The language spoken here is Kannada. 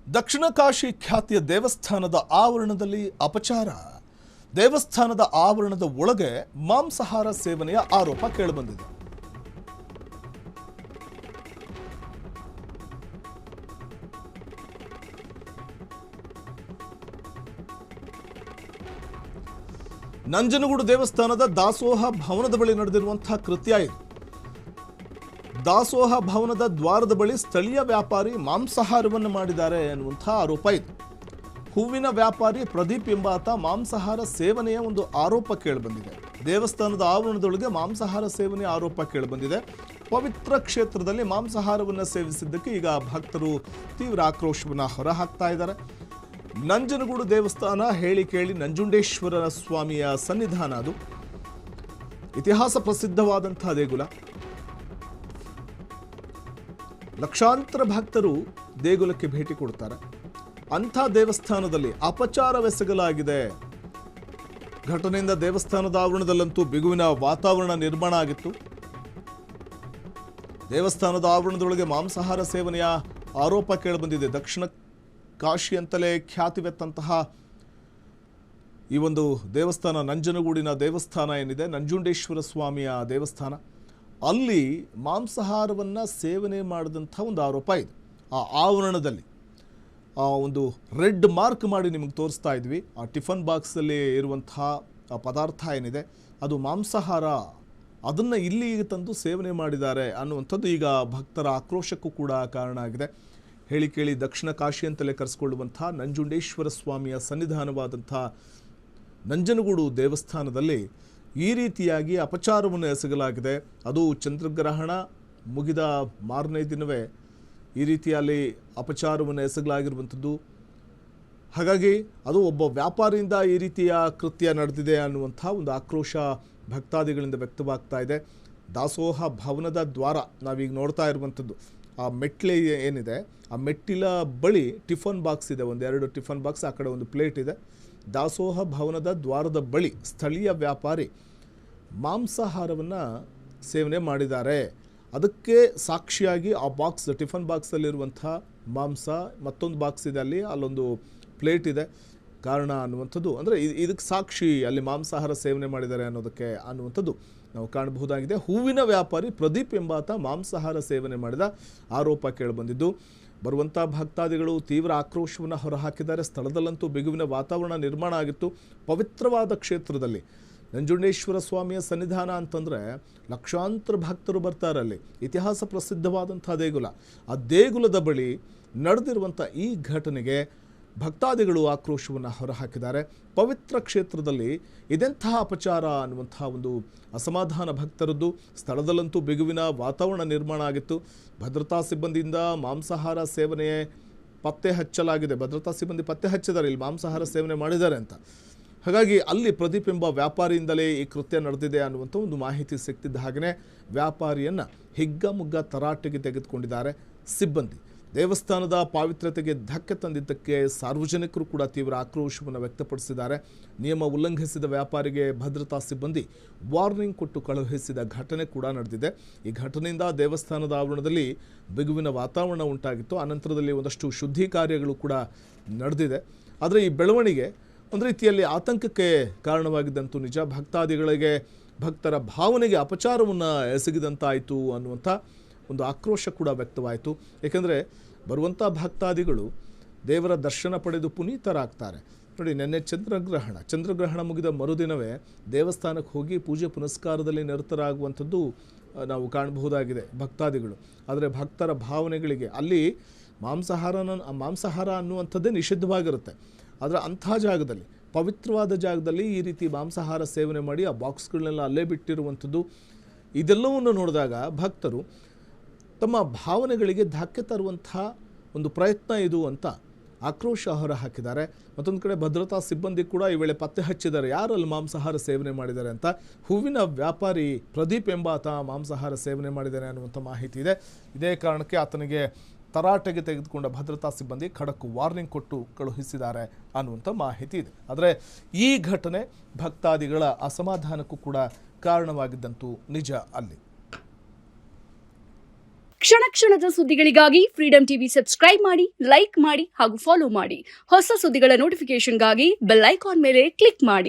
ದಕ್ಷಿಣ ಕಾಶಿ ಖ್ಯಾತಿಯ ದೇವಸ್ಥಾನದ ಆವರಣದಲ್ಲಿ ಅಪಚಾರ. ದೇವಸ್ಥಾನದ ಆವರಣದ ಒಳಗೆ ಮಾಂಸಾಹಾರ ಸೇವನೆಯ ಆರೋಪ ಕೇಳಿಬಂದಿದೆ. ನಂಜನಗೂಡು ದೇವಸ್ಥಾನದ ದಾಸೋಹ ಭವನದ ಬಳಿ ನಡೆದಿರುವಂತಹ ಕೃತ್ಯ ಇದು. ದಾಸೋಹ ಭವನದ ದ್ವಾರದ ಬಳಿ ಸ್ಥಳೀಯ ವ್ಯಾಪಾರಿ ಮಾಂಸಾಹಾರವನ್ನು ಮಾಡಿದ್ದಾರೆ ಎನ್ನುವಂಥ ಆರೋಪ ಇದೆ. ಹೂವಿನ ವ್ಯಾಪಾರಿ ಪ್ರದೀಪ್ ಎಂಬಾತ ಮಾಂಸಾಹಾರ ಸೇವನೆಯ ಒಂದು ಆರೋಪ ಕೇಳಿಬಂದಿದೆ. ದೇವಸ್ಥಾನದ ಆವರಣದೊಳಗೆ ಮಾಂಸಾಹಾರ ಸೇವನೆಯ ಆರೋಪ ಕೇಳಿಬಂದಿದೆ. ಪವಿತ್ರ ಕ್ಷೇತ್ರದಲ್ಲಿ ಮಾಂಸಾಹಾರವನ್ನು ಸೇವಿಸಿದ್ದಕ್ಕೆ ಈಗ ಭಕ್ತರು ತೀವ್ರ ಆಕ್ರೋಶವನ್ನು ಹೊರಹಾಕ್ತಾ ಇದ್ದಾರೆ. ನಂಜನಗೂಡು ದೇವಸ್ಥಾನ ಹೇಳಿ ಕೇಳಿ ನಂಜುಂಡೇಶ್ವರ ಸ್ವಾಮಿಯ ಸನ್ನಿಧಾನ. ಅದು ಇತಿಹಾಸ ಪ್ರಸಿದ್ಧವಾದಂತಹ ದೇಗುಲ. ಲಕ್ಷಾಂತರ ಭಕ್ತರು ದೇಗುಲಕ್ಕೆ ಭೇಟಿ ಕೊಡ್ತಾರೆ. ಅಂಥ ದೇವಸ್ಥಾನದಲ್ಲಿ ಅಪಚಾರವೆಸಗಲಾಗಿದೆ. ಘಟನೆಯಿಂದ ದೇವಸ್ಥಾನದ ಆವರಣದಲ್ಲಂತೂ ಬಿಗುವಿನ ವಾತಾವರಣ ನಿರ್ಮಾಣ ಆಗಿತ್ತು. ದೇವಸ್ಥಾನದ ಆವರಣದೊಳಗೆ ಮಾಂಸಾಹಾರ ಸೇವನೆಯ ಆರೋಪ ಕೇಳಿಬಂದಿದೆ. ದಕ್ಷಿಣ ಕಾಶಿ ಅಂತಲೇ ಖ್ಯಾತಿವೆತ್ತಂತಹ ಈ ಒಂದು ದೇವಸ್ಥಾನ, ನಂಜನಗೂಡಿನ ದೇವಸ್ಥಾನ ಏನಿದೆ, ನಂಜುಂಡೇಶ್ವರ ಸ್ವಾಮಿಯ ದೇವಸ್ಥಾನ, ಅಲ್ಲಿ ಮಾಂಸಾಹಾರವನ್ನು ಸೇವನೆ ಮಾಡಿದಂಥ ಒಂದು ಆರೋಪ ಇದೆ. ಆ ಆವರಣದಲ್ಲಿ ಒಂದು ರೆಡ್ ಮಾರ್ಕ್ ಮಾಡಿ ನಿಮಗೆ ತೋರಿಸ್ತಾ ಇದ್ವಿ. ಆ ಟಿಫನ್ ಬಾಕ್ಸಲ್ಲಿ ಇರುವಂತಹ ಪದಾರ್ಥ ಏನಿದೆ ಅದು ಮಾಂಸಾಹಾರ, ಅದನ್ನು ಇಲ್ಲಿ ತಂದು ಸೇವನೆ ಮಾಡಿದ್ದಾರೆ ಅನ್ನುವಂಥದ್ದು ಈಗ ಭಕ್ತರ ಆಕ್ರೋಶಕ್ಕೂ ಕೂಡ ಕಾರಣ ಆಗಿದೆ. ಹೇಳಿ ಕೇಳಿ ದಕ್ಷಿಣ ಕಾಶಿ ಅಂತಲೇ ಕರೆಸಿಕೊಳ್ಳುವಂಥ ನಂಜುಂಡೇಶ್ವರ ಸ್ವಾಮಿಯ ಸನ್ನಿಧಾನವಾದಂಥ ನಂಜನಗೂಡು ದೇವಸ್ಥಾನದಲ್ಲಿ ಈ ರೀತಿಯಾಗಿ ಅಪಚಾರವನ್ನು ಎಸಗಲಾಗಿದೆ. ಅದು ಚಂದ್ರಗ್ರಹಣ ಮುಗಿದ ಮಾರನೇ ದಿನವೇ ಈ ರೀತಿಯಲ್ಲಿ ಅಪಚಾರವನ್ನು ಎಸಗಲಾಗಿರುವಂಥದ್ದು. ಹಾಗಾಗಿ ಅದು ಒಬ್ಬ ವ್ಯಾಪಾರಿಯಿಂದ ಈ ರೀತಿಯ ಕೃತ್ಯ ನಡೆದಿದೆ ಅನ್ನುವಂಥ ಒಂದು ಆಕ್ರೋಶ ಭಕ್ತಾದಿಗಳಿಂದ ವ್ಯಕ್ತವಾಗ್ತಾ ಇದೆ. ದಾಸೋಹ ಭವನದ ದ್ವಾರ ನಾವೀಗ ನೋಡ್ತಾ ಇರುವಂಥದ್ದು, ಆ ಮೆಟ್ಲೆ ಏನಿದೆ, ಆ ಮೆಟ್ಟಿಲ ಬಳಿ ಟಿಫನ್ ಬಾಕ್ಸ್ ಇದೆ, ಒಂದೆರಡು ಟಿಫನ್ ಬಾಕ್ಸ್, ಆ ಕಡೆ ಒಂದು ಪ್ಲೇಟ್ ಇದೆ. ದಾಸೋಹ ಭವನದ ದ್ವಾರದ ಬಳಿ ಸ್ಥಳೀಯ ವ್ಯಾಪಾರಿ ಮಾಂಸಾಹಾರವನ್ನು ಸೇವನೆ ಮಾಡಿದ್ದಾರೆ. ಅದಕ್ಕೆ ಸಾಕ್ಷಿಯಾಗಿ ಆ ಬಾಕ್ಸ್, ಟಿಫನ್ ಬಾಕ್ಸಲ್ಲಿರುವಂಥ ಮಾಂಸ, ಮತ್ತೊಂದು ಬಾಕ್ಸ್ ಇದೆ, ಅಲ್ಲೊಂದು ಪ್ಲೇಟ್ ಇದೆ ಕಾರಣ ಅನ್ನುವಂಥದ್ದು. ಅಂದರೆ ಇದಕ್ಕೆ ಸಾಕ್ಷಿ ಅಲ್ಲಿ ಮಾಂಸಾಹಾರ ಸೇವನೆ ಮಾಡಿದ್ದಾರೆ ಅನ್ನುವಂಥದ್ದು ನಾವು ಕಾಣಬಹುದಾಗಿದೆ. ಹೂವಿನ ವ್ಯಾಪಾರಿ ಪ್ರದೀಪ್ ಎಂಬಾತ ಮಾಂಸಾಹಾರ ಸೇವನೆ ಮಾಡಿದ ಆರೋಪ ಕೇಳಿಬಂದಿದ್ದು, ಬರುವಂಥ ಭಕ್ತಾದಿಗಳು ತೀವ್ರ ಆಕ್ರೋಶವನ್ನು ಹೊರಹಾಕಿದ್ದಾರೆ. ಸ್ಥಳದಲ್ಲಂತೂ ಬಿಗುವಿನ ವಾತಾವರಣ ನಿರ್ಮಾಣ ಆಗಿತ್ತು. ಪವಿತ್ರವಾದ ಕ್ಷೇತ್ರದಲ್ಲಿ ನಂಜುಂಡೇಶ್ವರ ಸ್ವಾಮಿಯ ಸನ್ನಿಧಾನ ಅಂತಂದರೆ ಲಕ್ಷಾಂತರ ಭಕ್ತರು ಬರ್ತಾರೆ. ಅಲ್ಲಿ ಇತಿಹಾಸ ಪ್ರಸಿದ್ಧವಾದಂಥ ದೇಗುಲ. ಆ ದೇಗುಲದ ಬಳಿ ನಡೆದಿರುವಂಥ ಈ ಘಟನೆಗೆ ಭಕ್ತಾದಿಗಳು ಆಕ್ರೋಶವನ್ನು ಹೊರಹಾಕಿದ್ದಾರೆ. ಪವಿತ್ರ ಕ್ಷೇತ್ರದಲ್ಲಿ ಇದೆಂತಹ ಅಪಚಾರ ಅನ್ನುವಂಥ ಒಂದು ಅಸಮಾಧಾನ ಭಕ್ತರದ್ದು. ಸ್ಥಳದಲ್ಲಂತೂ ಬಿಗುವಿನ ವಾತಾವರಣ ನಿರ್ಮಾಣ ಆಗಿತ್ತು. ಭದ್ರತಾ ಸಿಬ್ಬಂದಿಯಿಂದ ಮಾಂಸಾಹಾರ ಸೇವನೆ ಪತ್ತೆ ಹಚ್ಚಲಾಗಿದೆ. ಭದ್ರತಾ ಸಿಬ್ಬಂದಿ ಪತ್ತೆ ಹಚ್ಚಿದ್ದಾರೆ ಇಲ್ಲಿ ಮಾಂಸಾಹಾರ ಸೇವನೆ ಮಾಡಿದ್ದಾರೆ ಅಂತ. ಹಾಗಾಗಿ ಅಲ್ಲಿ ಪ್ರದೀಪ್ ಎಂಬ ವ್ಯಾಪಾರಿಯಿಂದಲೇ ಈ ಕೃತ್ಯ ನಡೆದಿದೆ ಅನ್ನುವಂಥ ಒಂದು ಮಾಹಿತಿ ಸಿಗ್ತಿದ್ದ ಹಾಗೆಯೇ ವ್ಯಾಪಾರಿಯನ್ನು ಹಿಗ್ಗಮುಗ್ಗ ತರಾಟೆಗೆ ತೆಗೆದುಕೊಂಡಿದ್ದಾರೆ ಸಿಬ್ಬಂದಿ. ದೇವಸ್ಥಾನದ ಪಾವಿತ್ರ್ಯತೆಗೆ ಧಕ್ಕೆ ತಂದಿದ್ದಕ್ಕೆ ಸಾರ್ವಜನಿಕರು ಕೂಡ ತೀವ್ರ ಆಕ್ರೋಶವನ್ನು ವ್ಯಕ್ತಪಡಿಸಿದ್ದಾರೆ. ನಿಯಮ ಉಲ್ಲಂಘಿಸಿದ ವ್ಯಾಪಾರಿಗೆ ಭದ್ರತಾ ಸಿಬ್ಬಂದಿ ವಾರ್ನಿಂಗ್ ಕೊಟ್ಟು ಕಳುಹಿಸಿದ ಘಟನೆ ಕೂಡ ನಡೆದಿದೆ. ಈ ಘಟನೆಯಿಂದ ದೇವಸ್ಥಾನದ ಆವರಣದಲ್ಲಿ ಬಿಗುವಿನ ವಾತಾವರಣ ಉಂಟಾಗಿತ್ತು. ಅನಂತರದಲ್ಲಿ ಒಂದಷ್ಟು ಶುದ್ಧಿ ಕಾರ್ಯಗಳು ಕೂಡ ನಡೆದಿದೆ. ಆದರೆ ಈ ಬೆಳವಣಿಗೆ ಒಂದು ರೀತಿಯಲ್ಲಿ ಆತಂಕಕ್ಕೆ ಕಾರಣವಾಗಿದ್ದಂತೂ ನಿಜ. ಭಕ್ತರ ಭಾವನೆಗೆ ಅಪಚಾರವನ್ನು ಎಸಗಿದಂತಾಯಿತು ಅನ್ನುವಂಥ ಒಂದು ಆಕ್ರೋಶ ಕೂಡ ವ್ಯಕ್ತವಾಯಿತು. ಏಕೆಂದರೆ ಬರುವಂಥ ಭಕ್ತಾದಿಗಳು ದೇವರ ದರ್ಶನ ಪಡೆದು ಪುನೀತರಾಗ್ತಾರೆ. ನೋಡಿ, ನಿನ್ನೆ ಚಂದ್ರಗ್ರಹಣ ಮುಗಿದ ಮರುದಿನವೇ ದೇವಸ್ಥಾನಕ್ಕೆ ಹೋಗಿ ಪೂಜೆ ಪುನಸ್ಕಾರದಲ್ಲಿ ನಿರತರಾಗುವಂಥದ್ದು ನಾವು ಕಾಣಬಹುದಾಗಿದೆ ಭಕ್ತಾದಿಗಳು. ಆದರೆ ಭಕ್ತರ ಭಾವನೆಗಳಿಗೆ ಅಲ್ಲಿ ಮಾಂಸಾಹಾರ ಅನ್ನುವಂಥದ್ದೇ ನಿಷಿದ್ಧವಾಗಿರುತ್ತೆ. ಆದರೆ ಅಂಥ ಜಾಗದಲ್ಲಿ, ಪವಿತ್ರವಾದ ಜಾಗದಲ್ಲಿ ಈ ರೀತಿ ಮಾಂಸಾಹಾರ ಸೇವನೆ ಮಾಡಿ ಆ ಬಾಕ್ಸ್ಗಳನ್ನೆಲ್ಲ ಅಲ್ಲೇ ಬಿಟ್ಟಿರುವಂಥದ್ದು, ಇದೆಲ್ಲವನ್ನು ನೋಡಿದಾಗ ಭಕ್ತರು ತಮ್ಮ ಭಾವನೆಗಳಿಗೆ ಧಕ್ಕೆ ತರುವಂಥ ಒಂದು ಪ್ರಯತ್ನ ಇದು ಅಂತ ಆಕ್ರೋಶ ಹೊರಹಾಕಿದ್ದಾರೆ. ಮತ್ತೊಂದು ಕಡೆ ಭದ್ರತಾ ಸಿಬ್ಬಂದಿ ಕೂಡ ಈ ವೇಳೆ ಪತ್ತೆ ಹಚ್ಚಿದ್ದಾರೆ ಯಾರಲ್ಲಿ ಮಾಂಸಾಹಾರ ಸೇವನೆ ಮಾಡಿದ್ದಾರೆ ಅಂತ. ಹೂವಿನ ವ್ಯಾಪಾರಿ ಪ್ರದೀಪ್ ಎಂಬಾತ ಮಾಂಸಾಹಾರ ಸೇವನೆ ಮಾಡಿದ್ದಾನೆ ಅನ್ನುವಂಥ ಮಾಹಿತಿ ಇದೆ. ಇದೇ ಕಾರಣಕ್ಕೆ ಆತನಿಗೆ ತರಾಟೆಗೆ ತೆಗೆದುಕೊಂಡ ಭದ್ರತಾ ಸಿಬ್ಬಂದಿ ಖಡಕ್ ವಾರ್ನಿಂಗ್ ಕೊಟ್ಟು ಕಳುಹಿಸಿದ್ದಾರೆ ಅನ್ನುವಂಥ ಮಾಹಿತಿ ಇದೆ. ಆದರೆ ಈ ಘಟನೆ ಭಕ್ತಾದಿಗಳ ಅಸಮಾಧಾನಕ್ಕೂ ಕೂಡ ಕಾರಣವಾಗಿದ್ದಂತೂ ನಿಜ ಅಲ್ಲಿ. ಕ್ಷಣ ಕ್ಷಣದ ಸುದ್ದಿಗಳಿಗಾಗಿ ಫ್ರೀಡಂ ಟಿವಿ ಸಬ್ಸ್ಕ್ರೈಬ್ ಮಾಡಿ, ಲೈಕ್ ಮಾಡಿ ಹಾಗೂ ಫಾಲೋ ಮಾಡಿ. ಹೊಸ ಸುದ್ದಿಗಳ ನೋಟಿಫಿಕೇಶನ್ಗಾಗಿ ಬೆಲ್ ಐಕಾನ್ ಮೇಲೆ ಕ್ಲಿಕ್ ಮಾಡಿ.